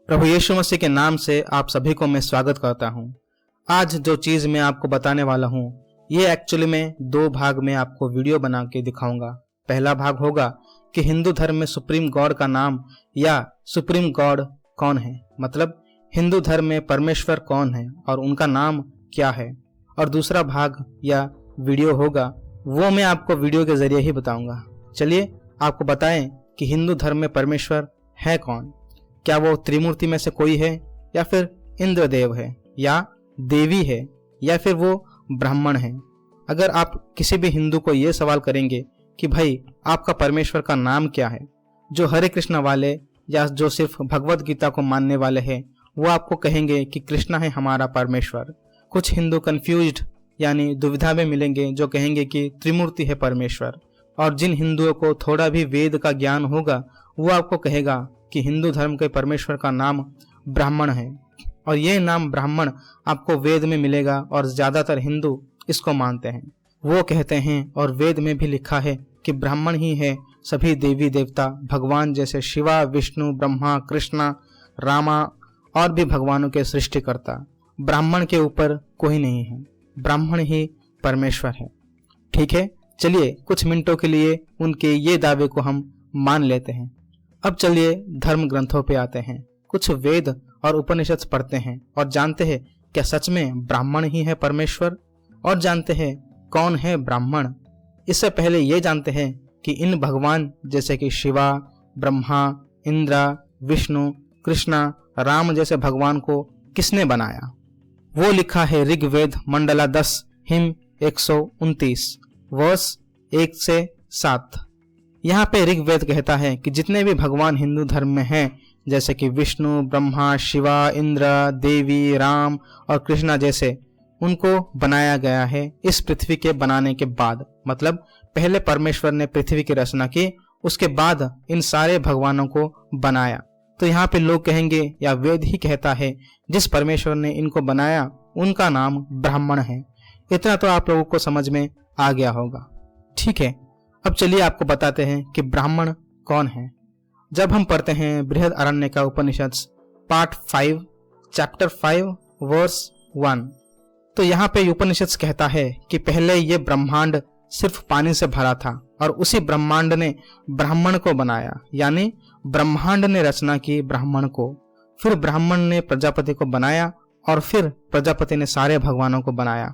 प्रभु यीशु मसीह के नाम से आप सभी को मैं स्वागत करता हूं। आज जो चीज़ मैं आपको बताने वाला हूं, ये एक्चुअली में दो भाग में आपको वीडियो बना के दिखाऊंगा। पहला भाग होगा कि हिंदू धर्म में सुप्रीम गॉड का नाम या सुप्रीम गॉड कौन है, मतलब हिंदू धर्म में परमेश्वर कौन है और उनका नाम क्या है। और दूसरा भाग या वीडियो होगा वो मैं आपको वीडियो के जरिए ही बताऊंगा। चलिए आपको बताएं कि हिंदू धर्म में परमेश्वर है कौन। क्या वो त्रिमूर्ति में से कोई है, या फिर इंद्रदेव है, या देवी है, या फिर वो ब्राह्मण है। अगर आप किसी भी हिंदू को ये सवाल करेंगे कि भाई आपका परमेश्वर का नाम क्या है, जो हरे कृष्ण वाले या जो सिर्फ भगवत गीता को मानने वाले हैं वो आपको कहेंगे कि कृष्ण है हमारा परमेश्वर। कुछ हिंदू कंफ्यूज्ड यानी दुविधा में मिलेंगे जो कहेंगे कि त्रिमूर्ति है परमेश्वर। और जिन हिंदुओं को थोड़ा भी वेद का ज्ञान होगा वो आपको कहेगा कि हिंदू धर्म के परमेश्वर का नाम ब्राह्मण है। और ये नाम ब्राह्मण आपको वेद में मिलेगा और ज्यादातर हिंदू इसको मानते हैं। वो कहते हैं और वेद में भी लिखा है कि ब्राह्मण ही है सभी देवी देवता भगवान जैसे शिवा, विष्णु, ब्रह्मा, कृष्णा, रामा और भी भगवानों के सृष्टिकर्ता। ब्राह्मण के ऊपर कोई नहीं है, ब्राह्मण ही परमेश्वर है। ठीक है, चलिए कुछ मिनटों के लिए उनके ये दावे को हम मान लेते हैं। अब चलिए धर्म ग्रंथों पे आते हैं। कुछ वेद और उपनिषद पढ़ते हैं और जानते हैं क्या सच में ब्राह्मण ही है परमेश्वर, और जानते हैं कौन है ब्राह्मण। इससे पहले ये जानते हैं कि इन भगवान जैसे कि शिवा, ब्रह्मा, इंद्र, विष्णु, कृष्णा, राम जैसे भगवान को किसने बनाया। वो लिखा है ऋग्वेद मंडला 10 हिम 129 वर्ष 1 से 7। यहाँ पे ऋग्वेद कहता है कि जितने भी भगवान हिंदू धर्म में हैं, जैसे कि विष्णु, ब्रह्मा, शिवा, इंद्र, देवी, राम और कृष्णा जैसे, उनको बनाया गया है इस पृथ्वी के बनाने के बाद। मतलब पहले परमेश्वर ने पृथ्वी की रचना की, उसके बाद इन सारे भगवानों को बनाया। तो यहाँ पे लोग कहेंगे या वेद ही कहता है जिस परमेश्वर ने इनको बनाया उनका नाम ब्राह्मण है। इतना तो आप लोगों को समझ में आ गया होगा। ठीक है, अब चलिए आपको बताते हैं कि ब्राह्मण कौन है। जब हम पढ़ते हैं बृहद अरण्य का उपनिषद पार्ट 5 चैप्टर 5 वर्स 1, तो यहाँ पे उपनिषद कहता है कि पहले ये ब्रह्मांड सिर्फ पानी से भरा था और उसी ब्रह्मांड ने ब्राह्मण को बनाया, यानी ब्रह्मांड ने रचना की ब्राह्मण को। फिर ब्राह्मण ने प्रजापति को बनाया और फिर प्रजापति ने सारे भगवानों को बनाया।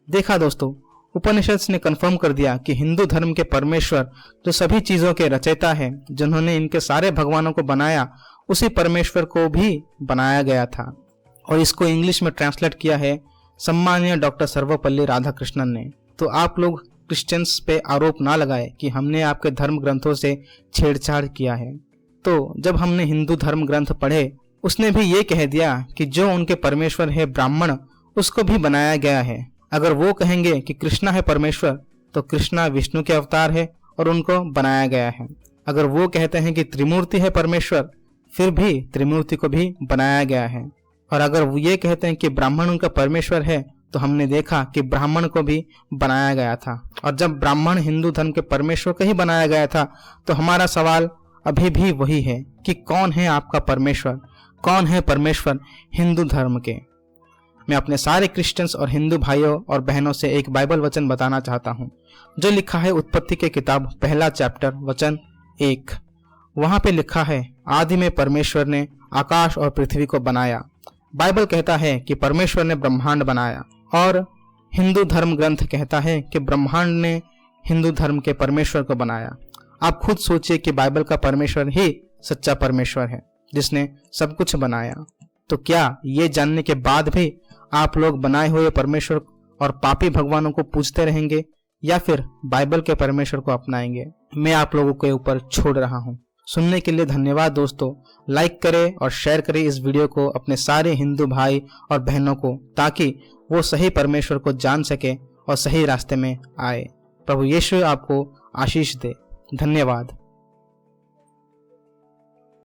देखा दोस्तों, उपनिषद ने कंफर्म कर दिया कि हिंदू धर्म के परमेश्वर जो सभी चीजों के रचयिता है, जिन्होंने इनके सारे भगवानों को बनाया, उसी परमेश्वर को भी बनाया गया था। और इसको इंग्लिश में ट्रांसलेट किया है सम्मानीय डॉक्टर सर्वपल्ली राधाकृष्णन ने। तो आप लोग क्रिश्चियंस पे आरोप ना लगाए कि हमने आपके धर्म ग्रंथों से छेड़छाड़ किया है। तो जब हमने हिंदू धर्म ग्रंथ पढ़े, उसने भी ये कह दिया कि जो उनके परमेश्वर है ब्राह्मण, उसको भी बनाया गया है। अगर वो कहेंगे कि कृष्णा है परमेश्वर, तो कृष्णा विष्णु के अवतार है और उनको बनाया गया है। अगर वो कहते हैं कि त्रिमूर्ति है परमेश्वर, फिर भी त्रिमूर्ति को भी बनाया गया है। और अगर वो ये कहते हैं कि ब्राह्मण उनका परमेश्वर है, तो हमने देखा कि ब्राह्मण को भी बनाया गया था। और जब ब्राह्मण हिंदू धर्म के परमेश्वर को ही बनाया गया था, तो हमारा सवाल अभी भी वही है कि कौन है आपका परमेश्वर, कौन है परमेश्वर हिंदू धर्म के। मैं अपने सारे क्रिश्चियंस और हिंदू भाइयों और बहनों से एक बाइबल वचन बताना चाहता हूँ, जो लिखा है उत्पत्ति के किताब पहला चैप्टर वचन 1। वहां पे लिखा है आदि में परमेश्वर ने आकाश और पृथ्वी को बनाया। बाइबल कहता है कि परमेश्वर ने ब्रह्मांड बनाया, और हिंदू धर्म ग्रंथ कहता है कि ब्रह्मांड ने हिंदू धर्म के परमेश्वर को बनाया। आप खुद सोचिए कि बाइबल का परमेश्वर ही सच्चा परमेश्वर है जिसने सब कुछ बनाया। तो क्या ये जानने के बाद भी आप लोग बनाए हुए परमेश्वर और पापी भगवानों को पूजते रहेंगे, या फिर बाइबल के परमेश्वर को अपनाएंगे? मैं आप लोगों के ऊपर छोड़ रहा हूँ। सुनने के लिए धन्यवाद दोस्तों। लाइक करें और शेयर करें इस वीडियो को अपने सारे हिंदू भाई और बहनों को, ताकि वो सही परमेश्वर को जान सके और सही रास्ते में आए। प्रभु यीशु आपको आशीष दे। धन्यवाद।